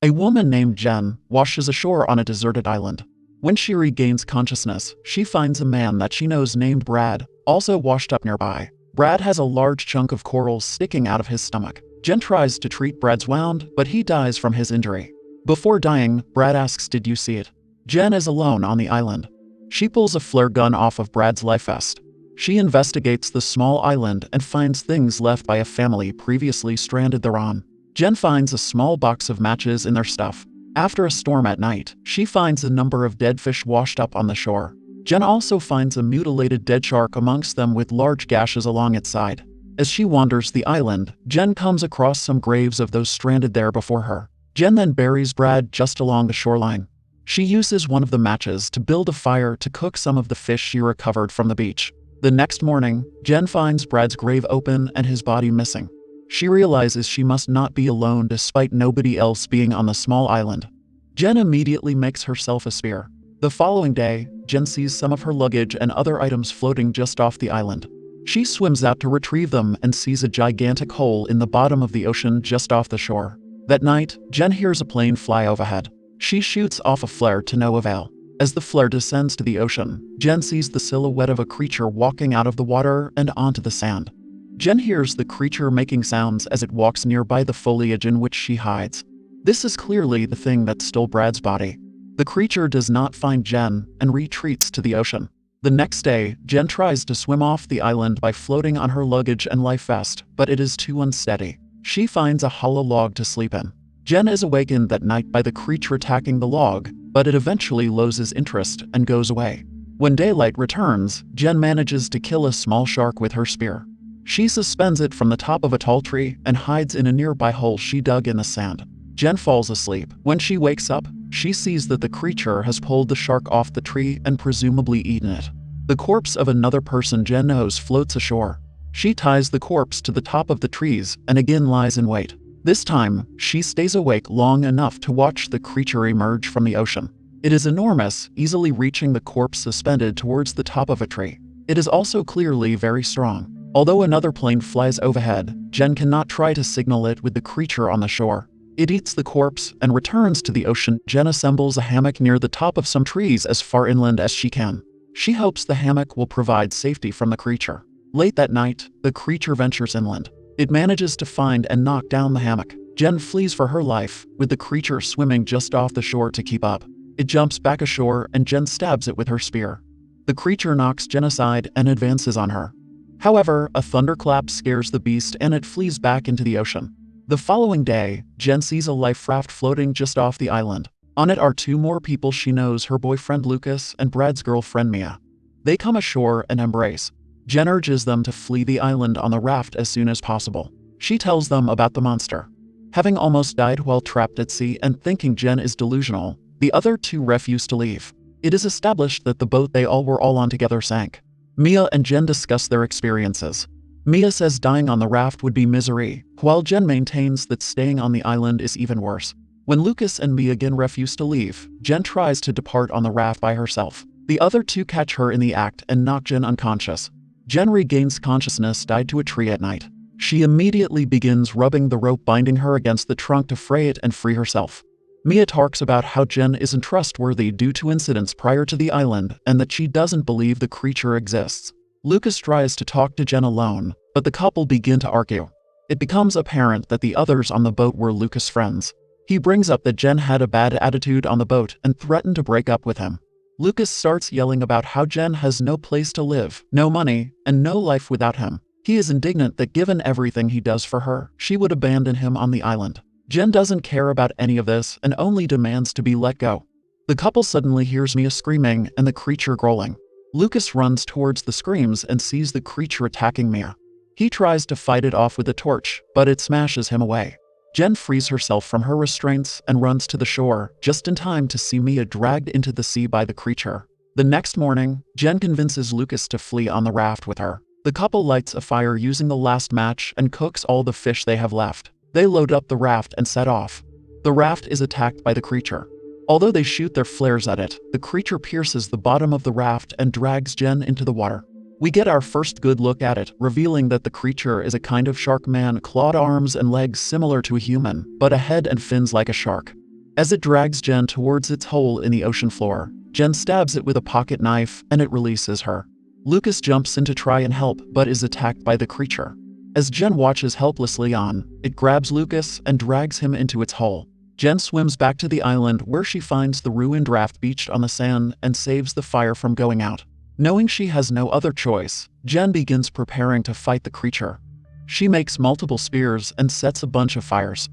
A woman named Jenn washes ashore on a deserted island. When she regains consciousness, she finds a man that she knows named Brad, also washed up nearby. Brad has a large chunk of coral sticking out of his stomach. Jenn tries to treat Brad's wound, but he dies from his injury. Before dying, Brad asks, "Did you see it?" Jenn is alone on the island. She pulls a flare gun off of Brad's life vest. She investigates the small island and finds things left by a family previously stranded thereon. Jenn finds a small box of matches in their stuff. After a storm at night, she finds a number of dead fish washed up on the shore. Jenn also finds a mutilated dead shark amongst them with large gashes along its side. As she wanders the island, Jenn comes across some graves of those stranded there before her. Jenn then buries Brad just along the shoreline. She uses one of the matches to build a fire to cook some of the fish she recovered from the beach. The next morning, Jenn finds Brad's grave open and his body missing. She realizes she must not be alone despite nobody else being on the small island. Jenn immediately makes herself a spear. The following day, Jenn sees some of her luggage and other items floating just off the island. She swims out to retrieve them and sees a gigantic hole in the bottom of the ocean just off the shore. That night, Jenn hears a plane fly overhead. She shoots off a flare to no avail. As the flare descends to the ocean, Jenn sees the silhouette of a creature walking out of the water and onto the sand. Jenn hears the creature making sounds as it walks nearby the foliage in which she hides. This is clearly the thing that stole Brad's body. The creature does not find Jenn and retreats to the ocean. The next day, Jenn tries to swim off the island by floating on her luggage and life vest, but it is too unsteady. She finds a hollow log to sleep in. Jenn is awakened that night by the creature attacking the log, but it eventually loses interest and goes away. When daylight returns, Jenn manages to kill a small shark with her spear. She suspends it from the top of a tall tree and hides in a nearby hole she dug in the sand. Jenn falls asleep. When she wakes up, she sees that the creature has pulled the shark off the tree and presumably eaten it. The corpse of another person Jenn knows floats ashore. She ties the corpse to the top of the trees and again lies in wait. This time, she stays awake long enough to watch the creature emerge from the ocean. It is enormous, easily reaching the corpse suspended towards the top of a tree. It is also clearly very strong. Although another plane flies overhead, Jenn cannot try to signal it with the creature on the shore. It eats the corpse and returns to the ocean. Jenn assembles a hammock near the top of some trees as far inland as she can. She hopes the hammock will provide safety from the creature. Late that night, the creature ventures inland. It manages to find and knock down the hammock. Jenn flees for her life, with the creature swimming just off the shore to keep up. It jumps back ashore and Jenn stabs it with her spear. The creature knocks Jenn aside and advances on her. However, a thunderclap scares the beast and it flees back into the ocean. The following day, Jenn sees a life raft floating just off the island. On it are two more people she knows, her boyfriend Lucas and Brad's girlfriend Mia. They come ashore and embrace. Jenn urges them to flee the island on the raft as soon as possible. She tells them about the monster. Having almost died while trapped at sea and thinking Jenn is delusional, the other two refuse to leave. It is established that the boat they all were on together sank. Mia and Jenn discuss their experiences. Mia says dying on the raft would be misery, while Jenn maintains that staying on the island is even worse. When Lucas and Mia again refuse to leave, Jenn tries to depart on the raft by herself. The other two catch her in the act and knock Jenn unconscious. Jenn regains consciousness tied to a tree at night. She immediately begins rubbing the rope binding her against the trunk to fray it and free herself. Mia talks about how Jenn isn't trustworthy due to incidents prior to the island and that she doesn't believe the creature exists. Lucas tries to talk to Jenn alone, but the couple begin to argue. It becomes apparent that the others on the boat were Lucas' friends. He brings up that Jenn had a bad attitude on the boat and threatened to break up with him. Lucas starts yelling about how Jenn has no place to live, no money, and no life without him. He is indignant that given everything he does for her, she would abandon him on the island. Jenn doesn't care about any of this and only demands to be let go. The couple suddenly hears Mia screaming and the creature growling. Lucas runs towards the screams and sees the creature attacking Mia. He tries to fight it off with a torch, but it smashes him away. Jenn frees herself from her restraints and runs to the shore, just in time to see Mia dragged into the sea by the creature. The next morning, Jenn convinces Lucas to flee on the raft with her. The couple lights a fire using the last match and cooks all the fish they have left. They load up the raft and set off. The raft is attacked by the creature. Although they shoot their flares at it, the creature pierces the bottom of the raft and drags Jenn into the water. We get our first good look at it, revealing that the creature is a kind of shark man, clawed arms and legs similar to a human, but a head and fins like a shark. As it drags Jenn towards its hole in the ocean floor, Jenn stabs it with a pocket knife and it releases her. Lucas jumps in to try and help but is attacked by the creature. As Jenn watches helplessly on, it grabs Lucas and drags him into its hole. Jenn swims back to the island where she finds the ruined raft beached on the sand and saves the fire from going out. Knowing she has no other choice, Jenn begins preparing to fight the creature. She makes multiple spears and sets a bunch of fires.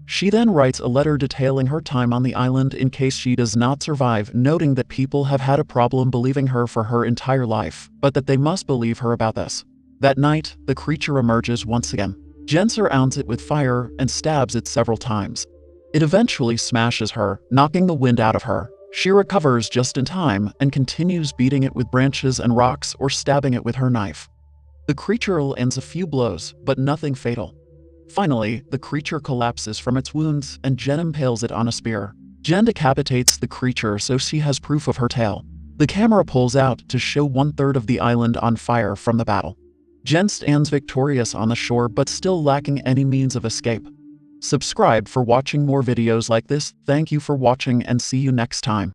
She then writes a letter detailing her time on the island in case she does not survive, noting that people have had a problem believing her for her entire life, but that they must believe her about this. That night, the creature emerges once again. Jenn surrounds it with fire and stabs it several times. It eventually smashes her, knocking the wind out of her. She recovers just in time and continues beating it with branches and rocks or stabbing it with her knife. The creature lands a few blows, but nothing fatal. Finally, the creature collapses from its wounds and Jenn impales it on a spear. Jenn decapitates the creature so she has proof of her tale. The camera pulls out to show 1/3 of the island on fire from the battle. Jenn stands victorious on the shore but still lacking any means of escape. Subscribe for watching more videos like this. Thank you for watching and see you next time.